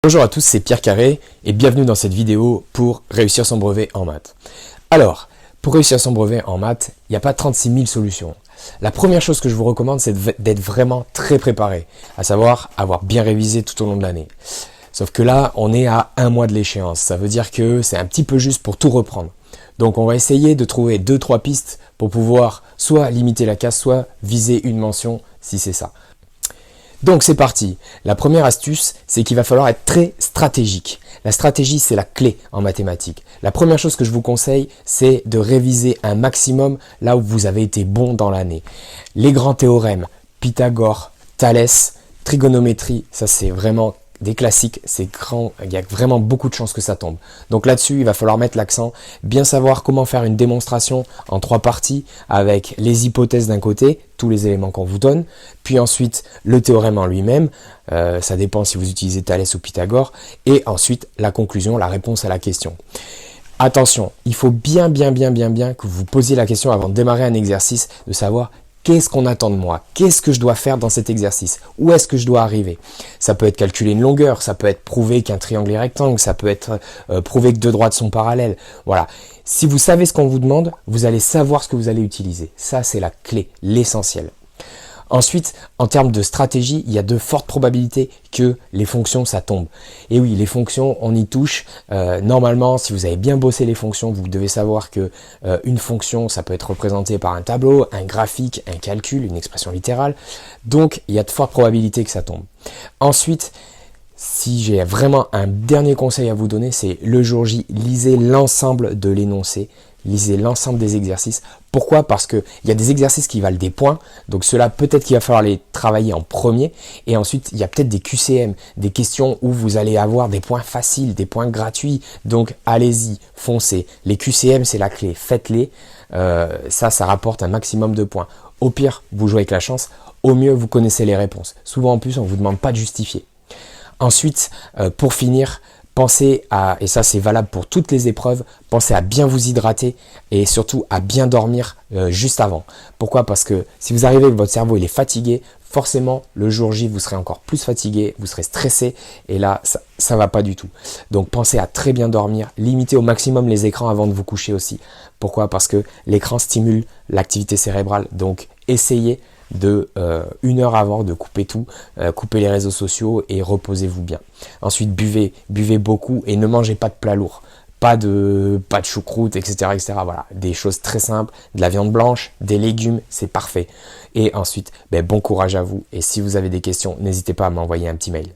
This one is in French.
Bonjour à tous, c'est Pierre Carré et bienvenue dans cette vidéo pour réussir son brevet en maths. Alors, pour réussir son brevet en maths, il n'y a pas 36 000 solutions. La première chose que je vous recommande, c'est d'être vraiment très préparé, à savoir avoir bien révisé tout au long de l'année. Sauf que là, on est à un mois de l'échéance, ça veut dire que c'est un petit peu juste pour tout reprendre. Donc on va essayer de trouver 2-3 pistes pour pouvoir soit limiter la casse, soit viser une mention si c'est ça. Donc c'est parti. La première astuce, c'est qu'il va falloir être très stratégique. La stratégie, c'est la clé en mathématiques. La première chose que je vous conseille, c'est de réviser un maximum là où vous avez été bon dans l'année. Les grands théorèmes, Pythagore, Thalès, trigonométrie, ça c'est vraiment des classiques, c'est grand, il y a vraiment beaucoup de chances que ça tombe. Donc là-dessus, il va falloir mettre l'accent, bien savoir comment faire une démonstration en 3 parties avec les hypothèses d'un côté, tous les éléments qu'on vous donne, puis ensuite le théorème en lui-même, ça dépend si vous utilisez Thalès ou Pythagore, et ensuite la conclusion, la réponse à la question. Attention, il faut bien que vous posiez la question avant de démarrer un exercice, de savoir qu'est-ce qu'on attend de moi? Qu'est-ce que je dois faire dans cet exercice? Où est-ce que je dois arriver? Ça peut être calculer une longueur, ça peut être prouver qu'un triangle est rectangle, ça peut être prouver que deux droites sont parallèles. Voilà. Si vous savez ce qu'on vous demande, vous allez savoir ce que vous allez utiliser. Ça, c'est la clé, l'essentiel. Ensuite, en termes de stratégie, il y a de fortes probabilités que les fonctions, ça tombe. Et oui, les fonctions, on y touche. Normalement, si vous avez bien bossé les fonctions, vous devez savoir que une fonction, ça peut être représenté par un tableau, un graphique, un calcul, une expression littérale. Donc, il y a de fortes probabilités que ça tombe. Ensuite, si j'ai vraiment un dernier conseil à vous donner, c'est le jour J, lisez l'ensemble de l'énoncé. Lisez l'ensemble des exercices. Pourquoi? Parce que il y a des exercices qui valent des points, donc cela peut-être qu'il va falloir les travailler en premier, et ensuite il y a peut-être des QCM, des questions où vous allez avoir des points faciles, des points gratuits, donc allez-y, foncez. Les QCM c'est la clé, faites-les, ça rapporte un maximum de points. Au pire, vous jouez avec la chance, au mieux vous connaissez les réponses. Souvent en plus on ne vous demande pas de justifier. Ensuite, pour finir, pensez à, et ça c'est valable pour toutes les épreuves, pensez à bien vous hydrater et surtout à bien dormir juste avant. Pourquoi? Parce que si vous arrivez que votre cerveau il est fatigué, forcément le jour J vous serez encore plus fatigué, vous serez stressé et là ça va pas du tout. Donc pensez à très bien dormir, limitez au maximum les écrans avant de vous coucher aussi. Pourquoi? Parce que l'écran stimule l'activité cérébrale, donc essayez de 1 heure avant de couper tout, couper les réseaux sociaux et reposez-vous bien. Ensuite buvez beaucoup et ne mangez pas de plats lourds, pas de choucroute, etc., etc. Voilà, des choses très simples, de la viande blanche, des légumes, c'est parfait. Et ensuite, bon courage à vous et si vous avez des questions, n'hésitez pas à m'envoyer un petit mail.